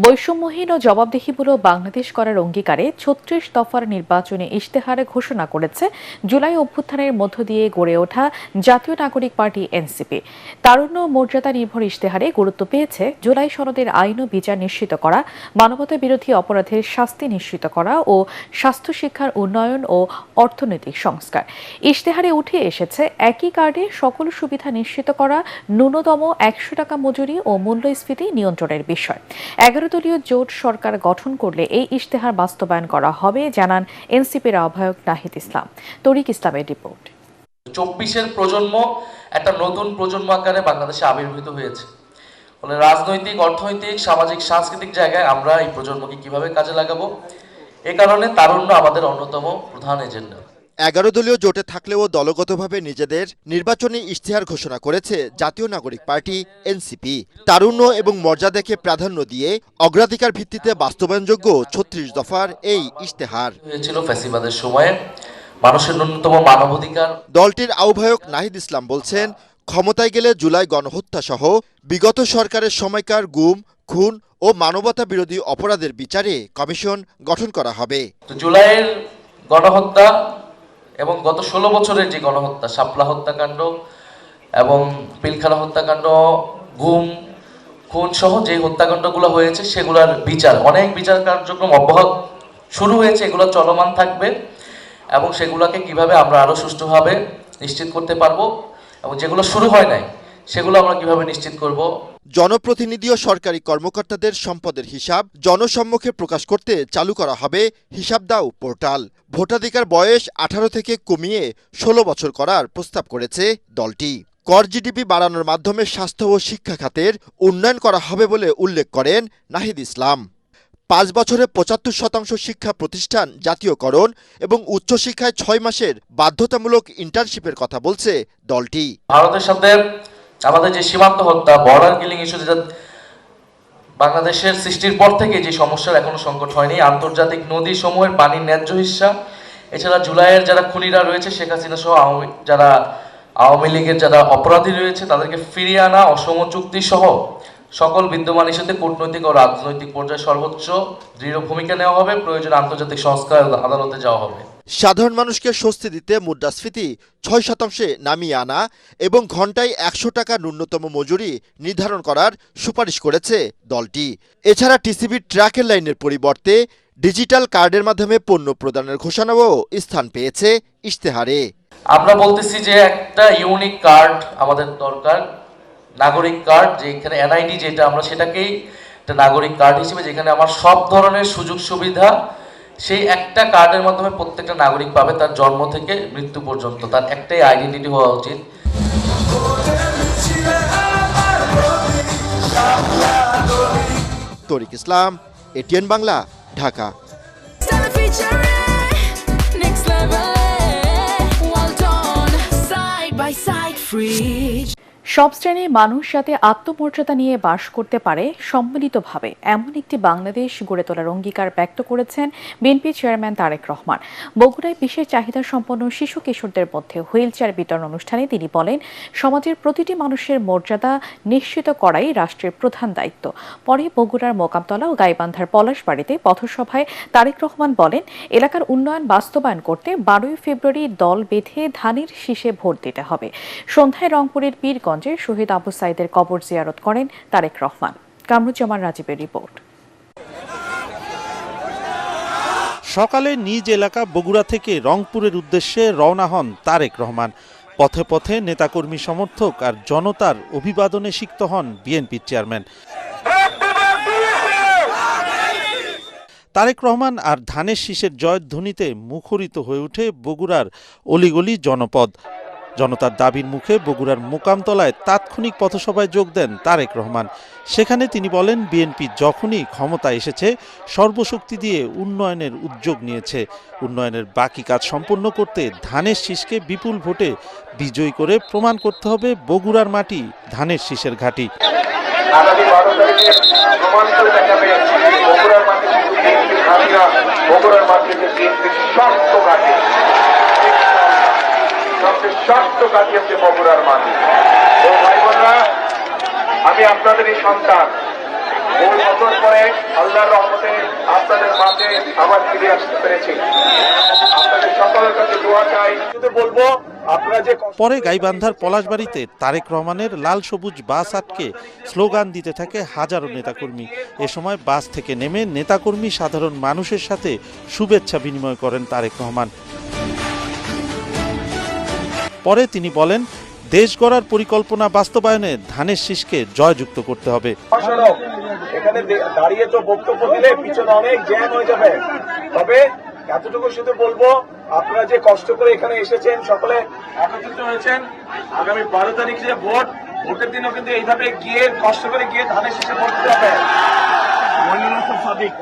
বৈষম্যহীন ও জবাবদিহিমূলক বাংলাদেশ করার অঙ্গীকারে ৩৬ দফার নির্বাচনী ইশতেহারে ঘোষণা করেছে জুলাই অভ্যুত্থানের মধ্য দিয়ে গড়ে ওঠা জাতীয় নাগরিক পার্টি এনসিপি। তারুণ্য মর্যাদা নির্ভর ইশতেহারে গুরুত্ব পেয়েছে জুলাই সনদের আইন ও বিচার নিশ্চিত করা, মানবতা বিরোধী অপরাধের শাস্তি নিশ্চিত করা ও স্বাস্থ্য শিক্ষার উন্নয়ন ও অর্থনৈতিক সংস্কার। ইশতেহারে উঠে এসেছে একই কার্ডে সকল সুবিধা নিশ্চিত করা, ন্যূনতম ১০০ টাকা মজুরি ও মূল্যস্ফীতি নিয়ন্ত্রণের বিষয়। ১১ দলীয় জোট সরকার গঠন করলে এই ইশতেহার বাস্তবায়ন করা হবে, জানান এনসিপির আহ্বায়ক নাহিদ ইসলাম। তরিক ইসলামের রিপোর্ট। ২৪-এর প্রজন্ম একটা নতুন প্রজন্ম আকারে বাংলাদেশে আবির্ভূত হয়েছে। ফলে রাজনৈতিক, অর্থনৈতিক, সামাজিক, সাংস্কৃতিক জায়গায় আমরা এই প্রজন্মকে কিভাবে কাজে লাগাবো, এ কারণে তারুণ্য আমাদের অন্যতম প্রধান এজেন্ডা। ১১ দলীয় জোটে থাকলেও দলগতভাবে নিজেদের নির্বাচনী ইশতেহার ঘোষণা করেছে জাতীয় নাগরিক পার্টি এনসিপি। তারুণ্য এবং মর্যাদাকে প্রাধান্য দিয়ে অগ্রাধিকার ভিত্তিতে বাস্তবায়নযোগ্য ৩৬ দফার এই ইশতেহার হয়েছিল ফ্যাসিবাদের সময়ে মানুষের ন্যূনতম মানবাধিকার। দলটির আহ্বায়ক নাহিদ ইসলাম বলছেন, ক্ষমতায় গেলে জুলাই গণহত্যা সহ বিগত সরকারের সময়কার গুম, খুন ও মানবতা বিরোধী অপরাধের বিচারে কমিশন গঠন করা হবে। জুলাইয়ের গণহত্যা এবং গত ১৬ বছরের যে গণহত্যা, শাপলা হত্যাকাণ্ড এবং পিলখানা হত্যাকাণ্ড, গুম, খুন সহ যে হত্যাকাণ্ডগুলো হয়েছে সেগুলোর বিচার, অনেক বিচার কার্যক্রম অব্যাহত শুরু হয়েছে, এগুলো চলমান থাকবে এবং সেগুলোকে কিভাবে আমরা আরো সুষ্ঠুভাবে নিশ্চিত করতে পারবো এবং যেগুলো শুরু হয় নাই সেগুলো আমরা কিভাবে নিশ্চিত করব। জনপ্রতিনিধি ও সরকারি কর্মকর্তাদের সম্পদের হিসাব জনসম্মুখে প্রকাশ করতে চালু করা হবে হিসাব দাও পোর্টাল। ভোটাধিকার বয়স ১৮ থেকে কমিয়ে ১৬ বছর করার প্রস্তাব করেছে দলটি। কর জিডিপি বাড়ানোর মাধ্যমে স্বাস্থ্য ও শিক্ষা খাতের উন্নয়ন করা হবে বলে উল্লেখ করেন নাহিদ ইসলাম। ৫ বছরে ৭৫% শিক্ষা প্রতিষ্ঠান জাতীয়করণ এবং উচ্চশিক্ষায় ৬ মাসের বাধ্যতামূলক ইন্টার্নশিপের কথা বলছে দলটি। ভারতের সাথে আমাদের যে সীমান্ত হত্যা, বর্ডার কিলিং ইস্যু, যেটা বাংলাদেশের সৃষ্টির পর থেকে যে সমস্যার এখনো সংকট হয়নি, আন্তর্জাতিক নদী সমূহের পানির ন্যায্য হিস্সা, এছাড়া জুলাইয়ের যারা খুনিরা রয়েছে, শেখ হাসিনা সহ যারা আওয়ামী লীগের যারা অপরাধী রয়েছে তাদেরকে ফিরিয়ে আনা, অসম চুক্তি সহ সকল বিদ্যমান ইস্যুতে কূটনৈতিক ও রাজনৈতিক পর্যায়ে সর্বোচ্চ দৃঢ় ভূমিকা নেওয়া হবে। প্রয়োজনে আন্তর্জাতিক সংস্কার আদালতে যাওয়া হবে। সাধারণ মানুষকে স্বস্তি দিতে মুদ্রাস্ফীতি ৬% নামিয়ে আনা এবং ঘন্টায় ১০০ টাকা ন্যূনতম মজুরি নির্ধারণ করার সুপারিশ করেছে দলটি। এছাড়া টিসিবি ট্র্যাকের লাইনের পরিবর্তে ডিজিটাল কার্ডের মাধ্যমে পণ্য প্রদানের ঘোষণাও স্থান পেয়েছে ইশতেহারে। আমরা বলতেছি যে একটা ইউনিক কার্ড আমাদের দরকার, নাগরিক কার্ড, যেখানে এনআইডি যেটা আমরা সেটাকেই একটা নাগরিক কার্ড হিসেবে, যেখানে আমার সব ধরনের সুযোগ সুবিধা সেই একটা কার্ডের মাধ্যমে প্রত্যেকটা নাগরিক পাবে, তার জন্ম থেকে মৃত্যু পর্যন্ত তার একটাই আইডেন্টিটি হওয়া উচিত। তরিক ইসলাম, এটিএন বাংলা, ঢাকা। সব শ্রেণীর মানুষ যাতে আত্মমর্যাদা নিয়ে বাস করতে পারে সম্মিলিতভাবে, এমন একটি বাংলাদেশ গড়ে তোলার অঙ্গীকার ব্যক্ত করেছেন বিএনপি চেয়ারম্যান তারেক রহমান। বগুড়ায় বিশেষ চাহিদা সম্পন্ন শিশু কিশোরদের মধ্যে হুইল চেয়ার বিতরণ অনুষ্ঠানে তিনি বলেন, সমাজের প্রতিটি মানুষের মর্যাদা নিশ্চিত করাই রাষ্ট্রের প্রধান দায়িত্ব। পরে বগুড়ার মোকামতলা ও গাইবান্ধার পলাশবাড়িতে পথসভায় তারেক রহমান বলেন, এলাকার উন্নয়ন বাস্তবায়ন করতে ১২ই ফেব্রুয়ারি দল বেঁধে ধানের শীষে ভোট দিতে হবে। সন্ধ্যায় রংপুরের পীরগঞ্জে শহীদ আবু সাইদের কবর জিয়ারত করেন তারেক রহমান। কামরুজ্জামান রাজীবের রিপোর্ট। সকালে নিজ এলাকা বগুড়া থেকে রংপুরের উদ্দেশ্যে রওনা হন তারেক রহমান। পথে পথে নেতাকর্মী সমর্থক আর জনতার অভিবাদনে সিক্ত হন বিএনপির চেয়ারম্যান। তারেক রহমান আর ধানের শীষের জয়ধ্বনিতে মুখরিত হয়ে ওঠে বগুড়ার অলিগলি জনপদ। জনতার দাবির মুখে বগুড়ার মোকামতলায় তাৎক্ষণিক পথসভায় যোগ দেন তারেক রহমান। সেখানে তিনি বলেন, বিএনপি যখনই ক্ষমতা এসেছে সর্বশক্তি দিয়ে উন্নয়নের উদ্যোগ নিয়েছে। উন্নয়নের বাকি কাজ সম্পন্ন করতে ধানের শীষকে বিপুল ভোটে বিজয়ী করে প্রমাণ করতে হবে বগুড়ার মাটি ধানের শীষের ঘাঁটি। আমি আপনাদেরই সন্তান, বছর পরে আল্লাহর রহমতে আপনাদের মাঝে আবার ফিরে আসতে পেরেছি। আপনাদের সকলের কাছে দোয়া চাই। শুধু বলবো আপনারা যে পরে গাইবান্ধার পলাশবাড়িতে তারেক রহমানের লাল সবুজ বাস আটকে স্লোগান দিতে থাকে হাজারো নেতাকর্মী। এ সময় বাস থেকে নেমে নেতাকর্মী সাধারণ মানুষের সাথে শুভেচ্ছা বিনিময় করেন তারেক রহমান। পরে তিনি বলেন, দেশ গড়ার পরিকল্পনা বাস্তবায়নে ধানের শীষকে জয়যুক্ত করতে হবে। এখানে দাঁড়িয়ে তো বক্তব্য দিলে পিছনে অনেক জ্যাম হয়ে যাবে, তবে এতটুকু শুধু বলবো আপনারা যে কষ্ট করে এখানে এসেছেন, সকলে একত্রিত হয়েছেন। আগামী 12 তারিখ যে ভোটের দিনও কিন্তু এইভাবে গিয়ে কষ্ট করে গিয়ে ধানের শীষে ভোট দিতে হবে।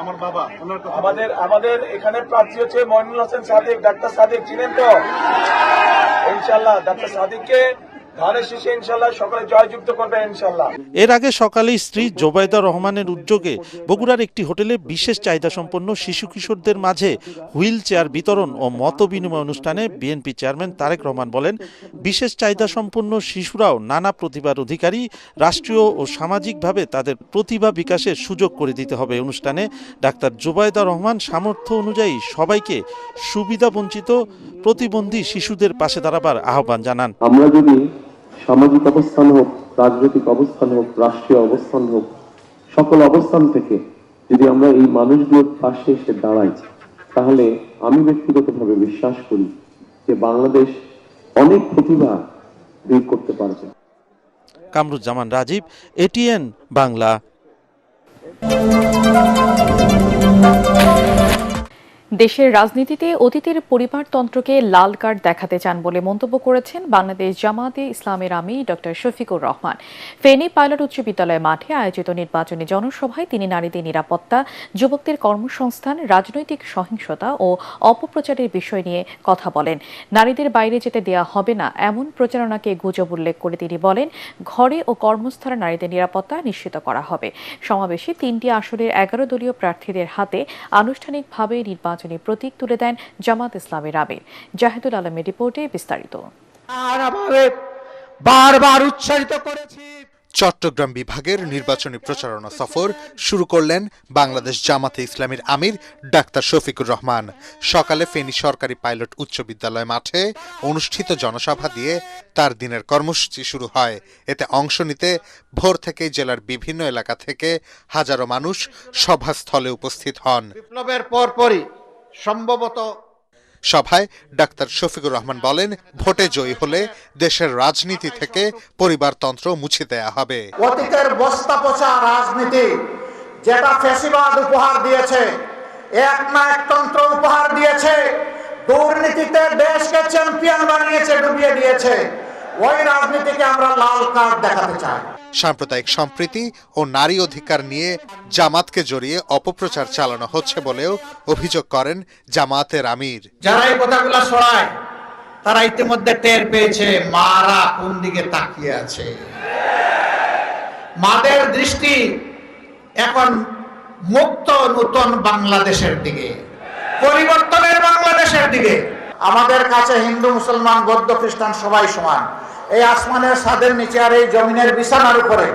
আমার বাবা আমাদের এখানে প্রার্থী হচ্ছে মইনুল হোসেন সাদিক, ডাক্তার সাদিক চিনেন তো? ইনশাল্লাহ ডাক্তার সাদিককে ধানের শীষে ইনশাল্লাহ সকলে জয়যুক্ত করবে ইনশাল্লাহ। এর আগে সকালেই স্ত্রী জোবাইদা রহমানের উদ্যোগে বগুড়ার একটি হোটেলে বিশেষ চাহিদা সম্পন্ন শিশু কিশোরদের মাঝে হুইল চেয়ার বিতরণ ও মত বিনিময় অনুষ্ঠানে বিএনপি চেয়ারম্যান তারেক রহমান বলেন, বিশেষ চাহিদা সম্পন্ন শিশুরাও নানা প্রতিভার অধিকারী, রাষ্ট্রীয় ও সামাজিকভাবে তাদের প্রতিভা বিকাশের সুযোগ করে দিতে হবে। অনুষ্ঠানে ডাক্তার জোবাইদা রহমান সামর্থ্য অনুযায়ী সবাইকে সুবিধাবঞ্চিত প্রতিবন্ধী শিশুদের পাশে দাঁড়াবার আহ্বান জানান। আমরা যদি সামাজিক অবস্থান হোক, রাজনৈতিক অবস্থান হোক, রাষ্ট্রীয় অবস্থান হোক, সকল অবস্থান থেকে যদি আমরা এই মানুষগুলোর পাশে এসে দাঁড়াই, তাহলে আমি ব্যক্তিগতভাবে বিশ্বাস করি যে বাংলাদেশ অনেক প্রতিভা বের করতে পারবে। কামরুজ্জামান রাজীব, এটিএন বাংলা। দেশের রাজনীতিতে অতীতের পরিবারতন্ত্রকে লাল কার্ড দেখাতে চান বলে মন্তব্য করেছেন বাংলাদেশ জামায়াতে ইসলামের আমির ডক্টর শফিকুর রহমান। ফেনী পাইলট উচ্চ বিদ্যালয় মাঠে আয়োজিত নির্বাচনী জনসভায় তিনি নারীদের নিরাপত্তা, যুবকদের কর্মসংস্থান, রাজনৈতিক সহিংসতা ও অপপ্রচারের বিষয় নিয়ে কথা বলেন। নারীদের বাইরে যেতে দেয়া হবে না এমন প্রচারণাকে গুজব উল্লেখ করে তিনি বলেন, ঘরে ও কর্মস্থলে নারীদের নিরাপত্তা নিশ্চিত করা হবে। সমাবেশে 3টি আসনের 11 দলীয় প্রার্থীদের হাতে আনুষ্ঠানিকভাবে নির্বাচনী প্রতীক তুলে দেন জামাত ইসলামের আমির। জাহিদুল আলমের রিপোর্টে বিস্তারিত। বারবার উচ্চারিত করেছি। চট্টগ্রাম বিভাগের নির্বাচনী প্রচারণা সফর শুরু করলেন বাংলাদেশ জামাতে ইসলামীর আমির ডাক্তার শফিকুর রহমান। সকালে ফেনী সরকারি পাইলট উচ্চ বিদ্যালয় মাঠে অনুষ্ঠিত জনসভা দিয়ে তার দিনের কর্মসূচি শুরু হয়। এতে অংশ নিতে ভোর থেকেই জেলার বিভিন্ন এলাকা থেকে হাজারো মানুষ সভাস্থলে উপস্থিত হন। বিপ্লবের পরপরই সম্ভবত সভায় ডাক্তার শফিকুর রহমান বলেন, ভোটে জয়ী হলে দেশের রাজনীতি থেকে পরিবারতন্ত্র মুছে দেয়া হবে। অতীতের বস্তা পচা রাজনীতি যেটা ফ্যাসিবাদ উপহার দিয়েছে, একনায়কতন্ত্র উপহার দিয়েছে, দুর্নীতিতে দেশকে চ্যাম্পিয়ন বানিয়েছে, ডুবিয়ে দিয়েছে, ওই রাজনীতিকে আমরা লাল কার্ড দেখাতে চাই। সাম্প্রদায়িক সম্প্রীতি ও নারী অধিকার নিয়ে জামাতকে জড়িয়ে অপপ্রচার চালানো হচ্ছে বলেও অভিযোগ করেন জামাতের আমির। যারা এই কথাগুলো ছড়ায় তারা ইতিমধ্যে টের পেয়েছে মারা কোন দিকে তাকিয়ে আছে। মাদের দৃষ্টি এখন মুক্ত নতুন বাংলাদেশের দিকে, পরিবর্তনের বাংলাদেশের দিকে। আমাদের কাছে হিন্দু, মুসলমান, বৌদ্ধ, খ্রিস্টান সবাই সমান। এই আসমানের ছাদের নিচে আর এই জমিনের বিছানার উপরে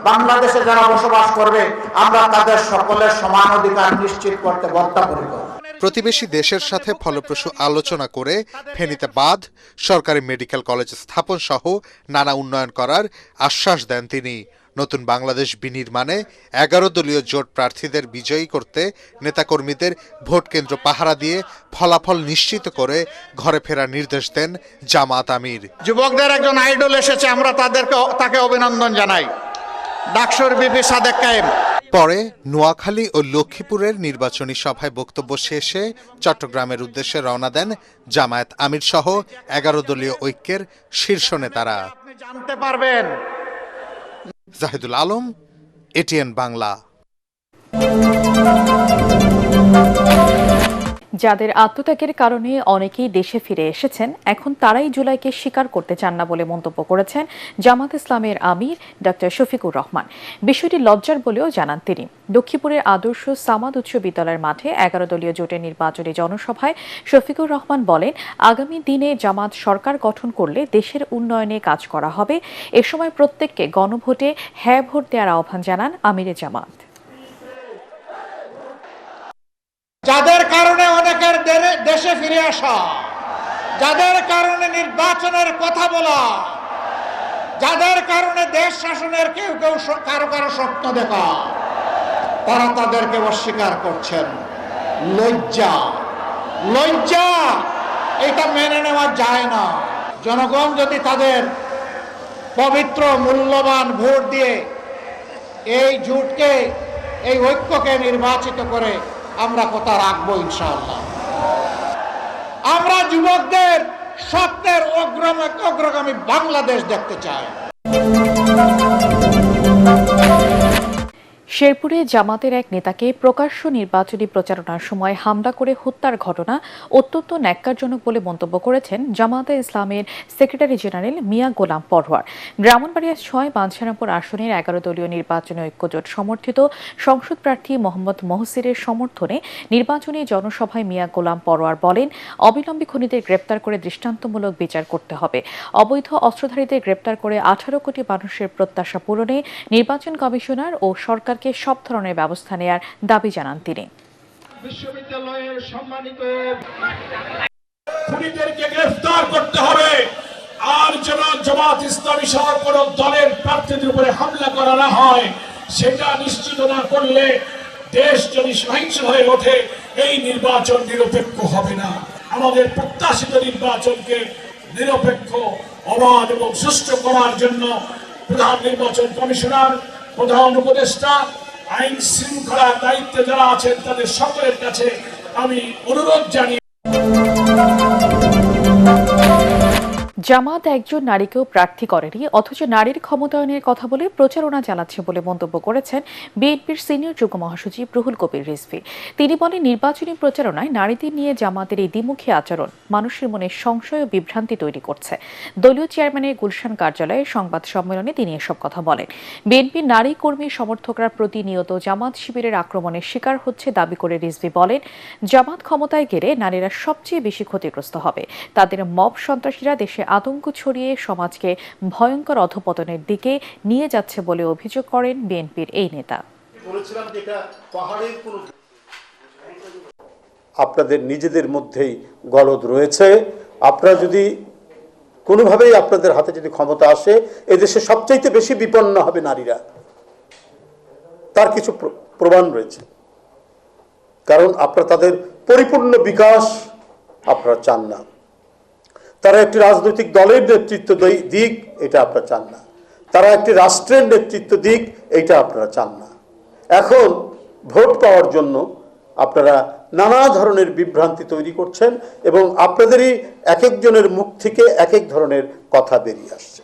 বাংলাদেশে যারা বসবাস করবে, আমরা তাদের সকলের সমান অধিকার নিশ্চিত করতে বদ্ধপরিকর। প্রতিবেশী দেশের সাথে ফলপ্রসূ আলোচনা করে ফেনীতে বাঁধ, সরকারি মেডিকেল কলেজ স্থাপন সহ নানা উন্নয়ন করার আশ্বাস দেন তিনি। নতুন বাংলাদেশ বিনির্মাণে 11 দলীয় জোট প্রার্থীদের বিজয়ী করতে নেতাকর্মীদের ভোট কেন্দ্র পাহারা দিয়ে ফলাফল নিশ্চিত করে ঘরে ফেরার নির্দেশ দেন জামাত আমির। যুবকদের একজন আইডল এসেছে, আমরা তাকে অভিনন্দন জানাই, ডাকসুর বিপি সাদেক কায়েম। পরে নোয়াখালী ও লক্ষ্মীপুরের নির্বাচনী সভায় বক্তব্য শেষে চট্টগ্রামের উদ্দেশ্যে রওনা দেন জামায়াত আমির সহ 11 দলীয় ঐক্যের শীর্ষ নেতারা। আপনি জানতে পারবেন। জাহিদুল আলম, এটিএন বাংলা। যাদের আত্মত্যাগের কারণে অনেকেই দেশে ফিরে এসেছেন, এখন তারাই জুলাইকে স্বীকার করতে চান না বলে মন্তব্য করেছেন জামাত ইসলামের আমির ডক্টর শফিকুর রহমান। বিষয়টি লজ্জার বলেও জানান তিনি। লক্ষ্মীপুরের আদর্শ সামাদ উচ্চ বিদ্যালয়ের মাঠে 11 দলীয় জোটের নির্বাচনী জনসভায় শফিকুর রহমান বলেন, আগামী দিনে জামাত সরকার গঠন করলে দেশের উন্নয়নে কাজ করা হবে। এ সময় প্রত্যেককে গণভোটে হ্যাঁ ভোট দেওয়ার আহ্বান জানান আমিরে জামাত। যাদের কারণে অনেকের দেশে ফিরে আসা, যাদের কারণে নির্বাচনের কথা বলা, যাদের কারণে দেশ শাসনের কেউ কেউ কারো কারো স্বপ্ন দেখা, তারা তাদেরকে অস্বীকার করছেন। লজ্জা, লজ্জা, এটা মেনে নেওয়া যায় না। জনগণ যদি তাদের পবিত্র মূল্যবান ভোট দিয়ে এই জোটকে, এই ঐক্যকে নির্বাচিত করে আমরা কথা রাখবো ইনশাআল্লাহ। আমরা যুবকদের স্বপ্নের অগ্রগামী বাংলাদেশ দেখতে চাই। শেরপুরে জামাতের এক নেতাকে প্রকাশ্য নির্বাচনী প্রচারণার সময় হামলা করে হত্যার ঘটনা অত্যন্ত ন্যাক্কারজনক বলে মন্তব্য করেছেন জামায়াতে ইসলামের সেক্রেটারি জেনারেল মিয়া গোলাম পরোয়ার। ব্রাহ্মণবাড়িয়া ৬ বাঞ্ছারামপুর আসনের ১১ দলীয় নির্বাচনী ঐক্যজোট সমর্থিত সংসদ প্রার্থী মোহাম্মদ মহসিরের সমর্থনে নির্বাচনী জনসভায় মিয়া গোলাম পরোয়ার বলেন, অবিলম্বে খুনিদের গ্রেপ্তার করে দৃষ্টান্তমূলক বিচার করতে হবে। অবৈধ অস্ত্রধারীদের গ্রেপ্তার করে ১৮ কোটি মানুষের প্রত্যাশা পূরণে নির্বাচন কমিশনার ও সরকারকে সব ধরনের ব্যবস্থা নেয়ার দাবি জানান তিনি। বিশ্ববিদ্যালয়ের সম্মানিত খুনিদেরকে গ্রেফতার করতে হবে, আর যেন জামাত ইসলামী সহ কোন দলের প্রার্থীদের উপরে হামলা করা না হয়, সেটা নিশ্চিত না করলে দেশ যদি সহিংস হয়ে ওঠে, এই নির্বাচন নিরপেক্ষ হবে না। আমাদের প্রত্যাশিত নির্বাচনকে নিরপেক্ষ, অবাধ এবং সুষ্ঠু করার জন্য প্রধান নির্বাচন কমিশনার, প্রধান উপদেষ্টা, আইন শৃঙ্খলার দায়িত্বে যারা আছেন তাদের সকলের কাছে আমি অনুরোধ জানিয়ে জামাত একজন নারীকেও প্রার্থী করেনি, অথচ নারীর ক্ষমতায়নের কথা বলে প্রচারণা চালাচ্ছে বলে মন্তব্য করেছেন বিএনপির সিনিয়র যুগ্ম মহাসচিব রুহুল কবির রিজভী। তিনি বলেন, নির্বাচনী প্রচারণায় নারীদের নিয়ে জামাতের এই দ্বিমুখী আচরণ মানুষের মনে সংশয় ও বিভ্রান্তি তৈরি করছে। দলীয় চেয়ারম্যানের গুলশান কার্যালয়ে সংবাদ সম্মেলনে তিনি এসব কথা বলেন। বিএনপির নারী কর্মী সমর্থকরা প্রতিনিয়ত জামাত শিবিরের আক্রমণের শিকার হচ্ছে দাবি করে রিজভী বলেন, জামাত ক্ষমতায় গেলে নারীরা সবচেয়ে বেশি ক্ষতিগ্রস্ত হবে। তাদের মব সন্ত্রাসীরা দেশে আতঙ্ক ছড়িয়ে সমাজকে ভয়ঙ্কর অধঃপতনের দিকে নিয়ে যাচ্ছে বলে অভিযোগ করেন বিএনপির এই নেতা। আপনাদের নিজেদের মধ্যেই গলদ রয়েছে। আপনারা যদি কোনোভাবেই আপনাদের হাতে যদি ক্ষমতা আসে, এদেশে সবচাইতে বেশি বিপন্ন হবে নারীরা। তার কিছু প্রমাণ রয়েছে, কারণ আপনারা তাদের পরিপূর্ণ বিকাশ আপনারা চান না। তারা একটি রাজনৈতিক দলের নেতৃত্ব দিক, এটা আপনারা চান না। তারা একটি রাষ্ট্রের নেতৃত্ব দিক, এইটা আপনারা চান না। এখন ভোট পাওয়ার জন্য আপনারা নানা ধরনের বিভ্রান্তি তৈরি করছেন এবং আপনাদেরই এক একজনের মুখ থেকে এক এক ধরনের কথা বেরিয়ে আসছে।